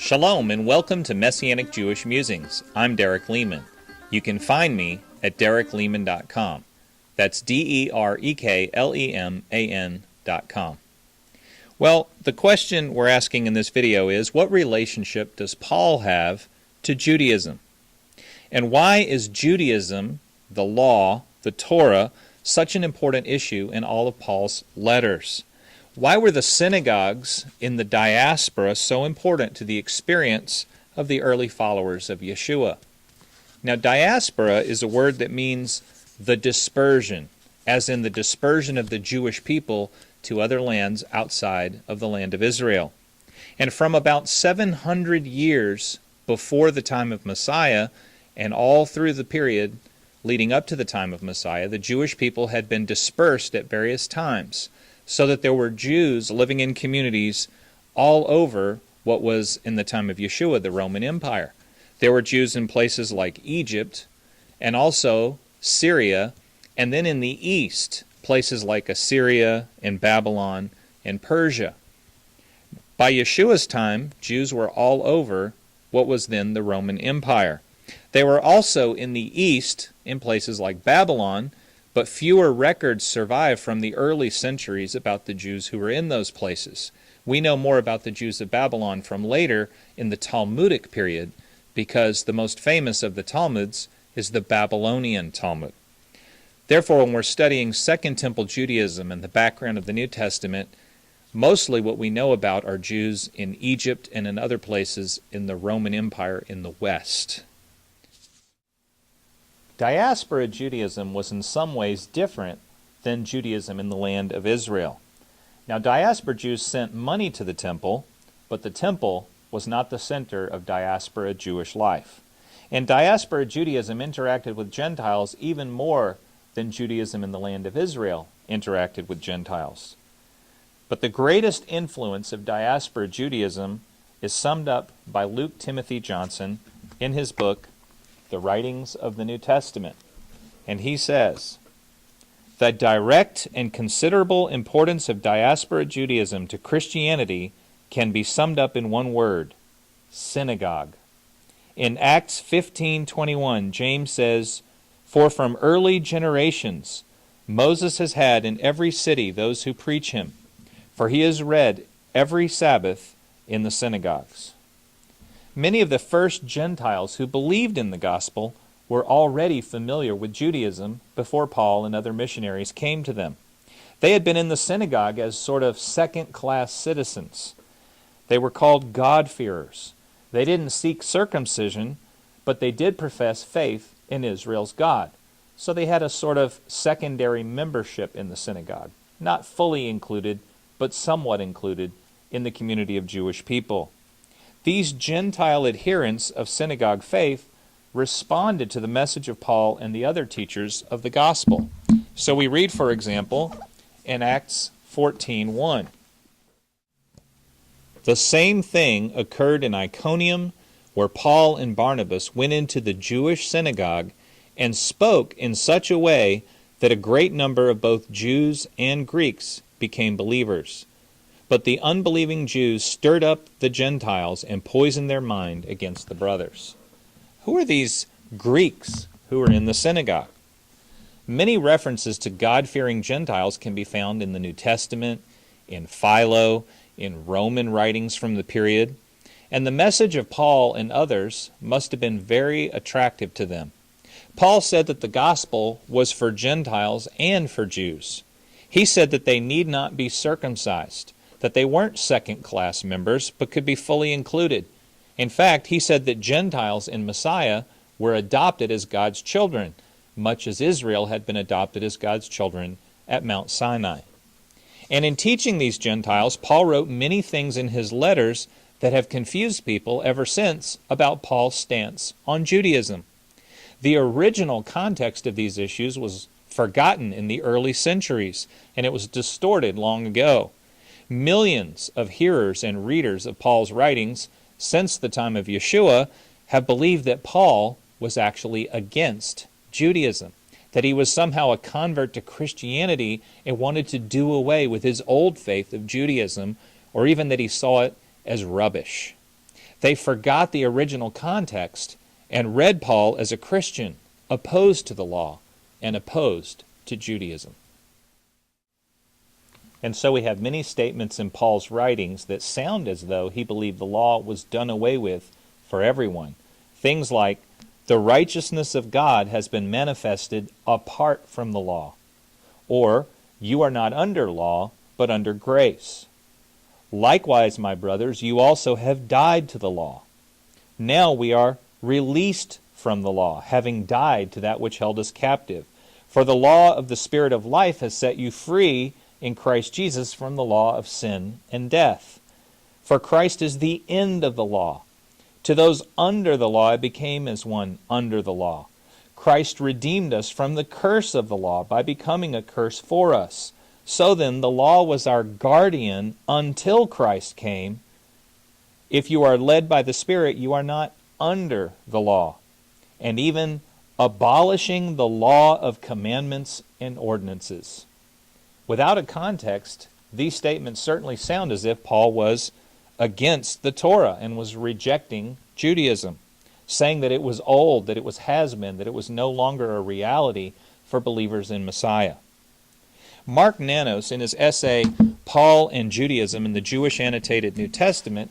Shalom and welcome to Messianic Jewish Musings. I'm Derek Lehman. You can find me at dereklehman.com. That's DEREKLEMAN.com. Well, the question we're asking in this video is, what relationship does Paul have to Judaism? And why is Judaism, the law, the Torah, such an important issue in all of Paul's letters? Why were the synagogues in the diaspora so important to the experience of the early followers of Yeshua? Now, diaspora is a word that means the dispersion, as in the dispersion of the Jewish people to other lands outside of the land of Israel. And from about 700 years before the time of Messiah, and all through the period leading up to the time of Messiah, the Jewish people had been dispersed at various times, so that there were Jews living in communities all over what was, in the time of Yeshua, the Roman Empire. There were Jews in places like Egypt, and also Syria, and then in the east, places like Assyria and Babylon and Persia. By Yeshua's time, Jews were all over what was then the Roman Empire. They were also in the east, in places like Babylon, but fewer records survive from the early centuries about the Jews who were in those places. We know more about the Jews of Babylon from later in the Talmudic period, because the most famous of the Talmuds is the Babylonian Talmud. Therefore, when we're studying Second Temple Judaism and the background of the New Testament, mostly what we know about are Jews in Egypt and in other places in the Roman Empire in the West. Diaspora Judaism was in some ways different than Judaism in the land of Israel. Now, diaspora Jews sent money to the temple, but the temple was not the center of diaspora Jewish life. And diaspora Judaism interacted with Gentiles even more than Judaism in the land of Israel interacted with Gentiles. But the greatest influence of diaspora Judaism is summed up by Luke Timothy Johnson in his book, The Writings of the New Testament. And he says, "The direct and considerable importance of diaspora Judaism to Christianity can be summed up in one word: synagogue." In Acts 15:21, James says, "For from early generations Moses has had in every city those who preach him, for he is read every Sabbath in the synagogues." Many of the first Gentiles who believed in the gospel were already familiar with Judaism before Paul and other missionaries came to them. They had been in the synagogue as sort of second-class citizens. They were called God-fearers. They didn't seek circumcision, but they did profess faith in Israel's God. So they had a sort of secondary membership in the synagogue, not fully included, but somewhat included in the community of Jewish people. These Gentile adherents of synagogue faith responded to the message of Paul and the other teachers of the gospel. So we read, for example, in Acts 14:1. "The same thing occurred in Iconium, where Paul and Barnabas went into the Jewish synagogue and spoke in such a way that a great number of both Jews and Greeks became believers. But the unbelieving Jews stirred up the Gentiles and poisoned their mind against the brothers." Who are these Greeks who are in the synagogue? Many references to God-fearing Gentiles can be found in the New Testament, in Philo, in Roman writings from the period, and the message of Paul and others must have been very attractive to them. Paul said that the gospel was for Gentiles and for Jews. He said that they need not be circumcised, that they weren't second-class members, but could be fully included. In fact, he said that Gentiles in Messiah were adopted as God's children, much as Israel had been adopted as God's children at Mount Sinai. And in teaching these Gentiles, Paul wrote many things in his letters that have confused people ever since about Paul's stance on Judaism. The original context of these issues was forgotten in the early centuries, and it was distorted long ago. Millions of hearers and readers of Paul's writings since the time of Yeshua have believed that Paul was actually against Judaism, that he was somehow a convert to Christianity and wanted to do away with his old faith of Judaism, or even that he saw it as rubbish. They forgot the original context and read Paul as a Christian, opposed to the law and opposed to Judaism. And so we have many statements in Paul's writings that sound as though he believed the law was done away with for everyone. Things like, the righteousness of God has been manifested apart from the law. Or, you are not under law, but under grace. Likewise, my brothers, you also have died to the law. Now we are released from the law, having died to that which held us captive. For the law of the Spirit of life has set you free in Christ Jesus from the law of sin and death. For Christ is the end of the law. To those under the law, I became as one under the law. Christ redeemed us from the curse of the law by becoming a curse for us. So then, the law was our guardian until Christ came. If you are led by the Spirit, you are not under the law. And even abolishing the law of commandments and ordinances. Without a context, these statements certainly sound as if Paul was against the Torah and was rejecting Judaism, saying that it was old, that it was has-been, that it was no longer a reality for believers in Messiah. Mark Nanos, in his essay, Paul and Judaism in the Jewish Annotated New Testament,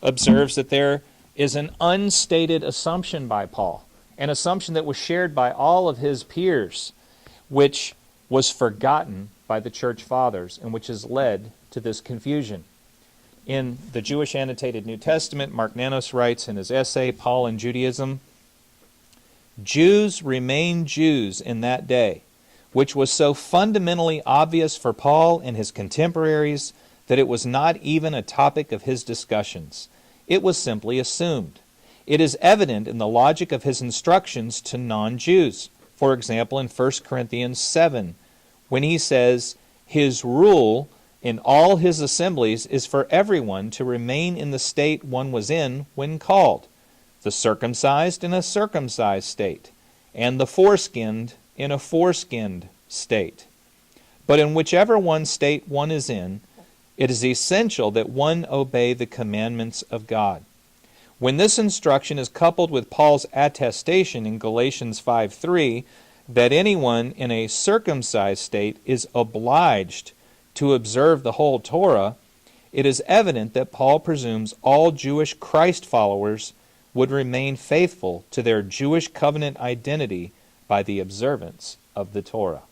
observes that there is an unstated assumption by Paul, an assumption that was shared by all of his peers, which was forgotten by the church fathers and which has led to this confusion. In the Jewish Annotated New Testament, Mark Nanos writes in his essay, Paul and Judaism, Jews remained Jews in that day, which was so fundamentally obvious for Paul and his contemporaries that it was not even a topic of his discussions. It was simply assumed. It is evident in the logic of his instructions to non-Jews. For example, in 1 Corinthians 7, when he says, his rule in all his assemblies is for everyone to remain in the state one was in when called, the circumcised in a circumcised state, and the foreskinned in a foreskinned state. But in whichever one state one is in, it is essential that one obey the commandments of God. When this instruction is coupled with Paul's attestation in Galatians 5:3 that anyone in a circumcised state is obliged to observe the whole Torah, it is evident that Paul presumes all Jewish Christ followers would remain faithful to their Jewish covenant identity by the observance of the Torah.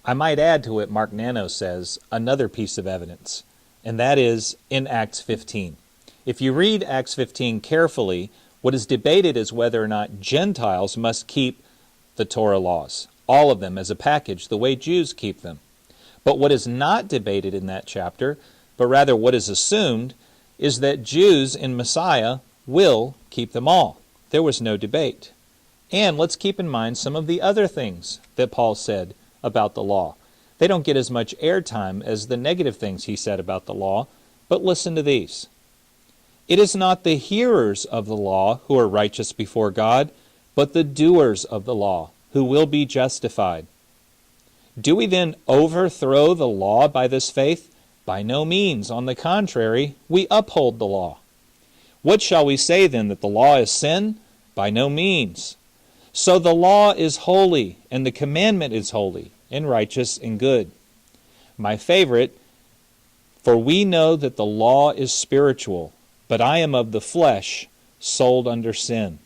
I might add to it, Mark Nanos says, another piece of evidence, and that is in Acts 15. If you read Acts 15 carefully, what is debated is whether or not Gentiles must keep the Torah laws, all of them as a package, the way Jews keep them. But what is not debated in that chapter, but rather what is assumed, is that Jews in Messiah will keep them all. There was no debate. And let's keep in mind some of the other things that Paul said about the law. They don't get as much airtime as the negative things he said about the law, but listen to these. It is not the hearers of the law who are righteous before God, but the doers of the law who will be justified. Do we then overthrow the law by this faith? By no means. On the contrary, we uphold the law. What shall we say then, that the law is sin? By no means. So the law is holy, and the commandment is holy, and righteous and good. My favorite, for we know that the law is spiritual, but I am of the flesh, sold under sin.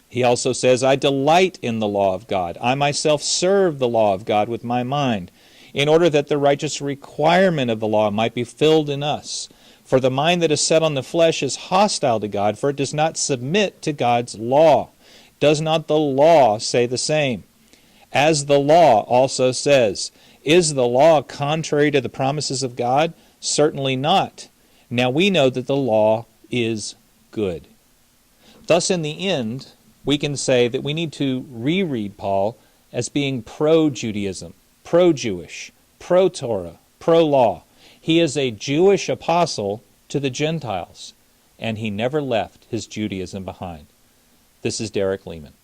He also says, I delight in the law of God. I myself serve the law of God with my mind, in order that the righteous requirement of the law might be filled in us. For the mind that is set on the flesh is hostile to God, for it does not submit to God's law. Does not the law say the same? As the law also says, is the law contrary to the promises of God? Certainly not. Now we know that the law is good. Thus, in the end, we can say that we need to reread Paul as being pro-Judaism, pro-Jewish, pro-Torah, pro-law. He is a Jewish apostle to the Gentiles, and he never left his Judaism behind. This is Derek Lehman.